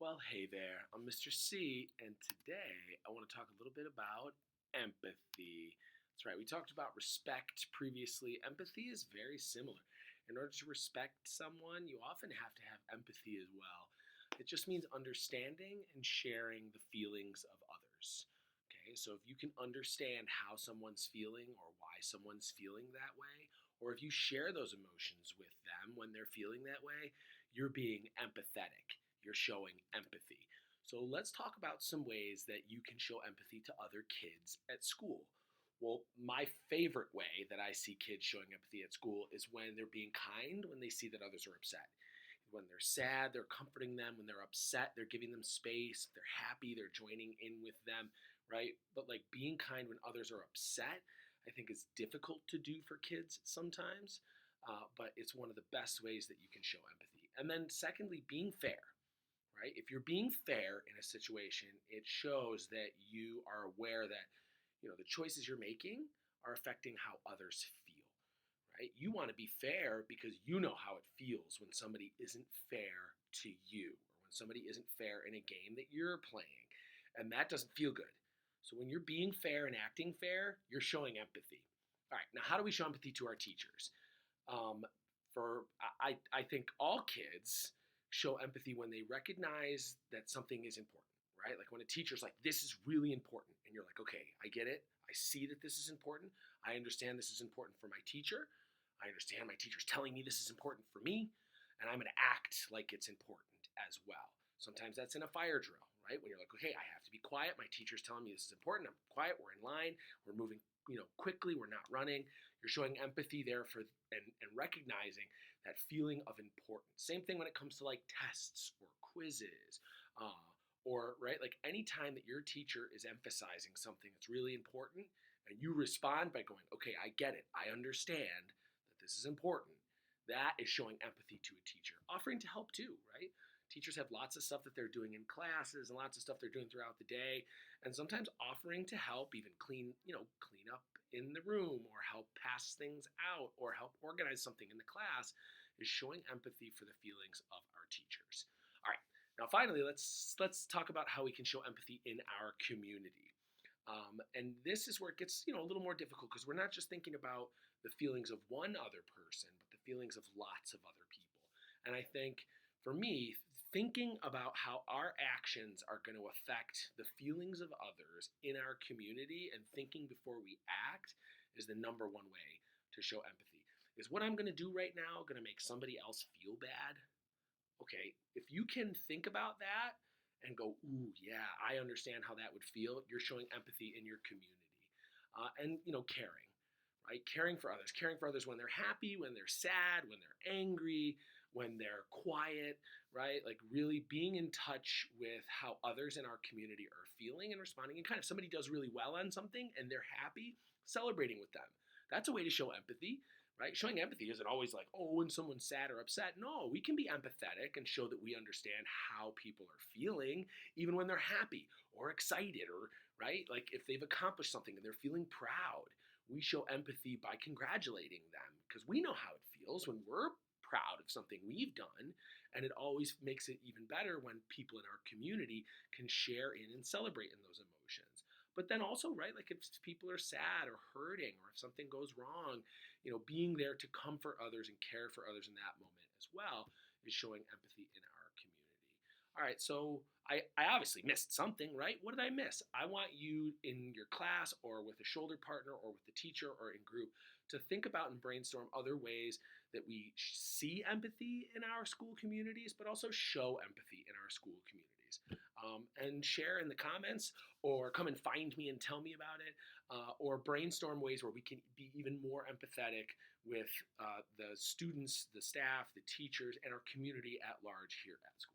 Well, hey there, I'm Mr. C, and today I want to talk a little bit about empathy. That's right, we talked about respect previously. Empathy is very similar. In order to respect someone, you often have to have empathy as well. It just means understanding and sharing the feelings of others. Okay, so if you can understand how someone's feeling or why someone's feeling that way, or if you share those emotions with them when they're feeling that way, you're being empathetic, you're showing empathy. So let's talk about some ways that you can show empathy to other kids at school. Well, my favorite way that I see kids showing empathy at school is when they're being kind when they see that others are upset. When they're sad, they're comforting them. When they're upset, they're giving them space. If they're happy, they're joining in with them, right? But like being kind when others are upset, I think is difficult to do for kids sometimes. But it's one of the best ways that you can show empathy. And then, secondly, being fair, right? If you're being fair in a situation, it shows that you are aware that the choices you're making are affecting how others feel, right? You want to be fair because you know how it feels when somebody isn't fair to you or when somebody isn't fair in a game that you're playing, and that doesn't feel good. So when you're being fair and acting fair, you're showing empathy. All right, now how do we show empathy to our teachers? Um, I think all kids show empathy when they recognize that something is important, right? Like when a teacher's like, "This is really important," and you're like, "Okay, I get it. I see that this is important. I understand this is important for my teacher. I understand my teacher's telling me this is important for me, and I'm going to act like it's important as well." Sometimes that's in a fire drill, right? When you're like, "Okay, I have to be quiet. My teacher's telling me this is important. I'm quiet. We're in line. We're moving, quickly. We're not running." You're showing empathy there and recognizing that feeling of importance. Same thing when it comes to like tests or quizzes, uh, or right, like anytime that your teacher is emphasizing something that's really important, and you respond by going, "Okay, I get it. I understand that this is important." That is showing empathy to a teacher, offering to help too, right? Teachers have lots of stuff that they're doing in classes and lots of stuff they're doing throughout the day, and sometimes offering to help, even clean up in the room or help pass things out or help organize something in the class, is showing empathy for the feelings of our teachers. All right. Now, finally, let's talk about how we can show empathy in our community. And this is where it gets a little more difficult because we're not just thinking about the feelings of one other person, but the feelings of lots of other people. And I think for me, thinking about how our actions are going to affect the feelings of others in our community and thinking before we act is the number one way to show empathy. Is what I'm going to do right now going to make somebody else feel bad? Okay, if you can think about that and go, "Ooh, yeah, I understand how that would feel," you're showing empathy in your community. And, caring, right? Caring for others when they're happy, when they're sad, when they're angry, when they're quiet, right? Like really being in touch with how others in our community are feeling and responding. And kind of somebody does really well on something and they're happy, celebrating with them. That's a way to show empathy, right? Showing empathy isn't always like, "Oh, when someone's sad or upset." No, we can be empathetic and show that we understand how people are feeling, even when they're happy or excited or, right? Like if they've accomplished something and they're feeling proud, we show empathy by congratulating them because we know how it feels when we're proud of something we've done. And it always makes it even better when people in our community can share in and celebrate in those emotions. But then also, right, like if people are sad or hurting or if something goes wrong, being there to comfort others and care for others in that moment as well is showing empathy in our community. All right, so I obviously missed something, right? What did I miss? I want you in your class or with a shoulder partner or with the teacher or in group to think about and brainstorm other ways that we see empathy in our school communities, but also show empathy in our school communities. And share in the comments or come and find me and tell me about it, or brainstorm ways where we can be even more empathetic with the students, the staff, the teachers, and our community at large here at school.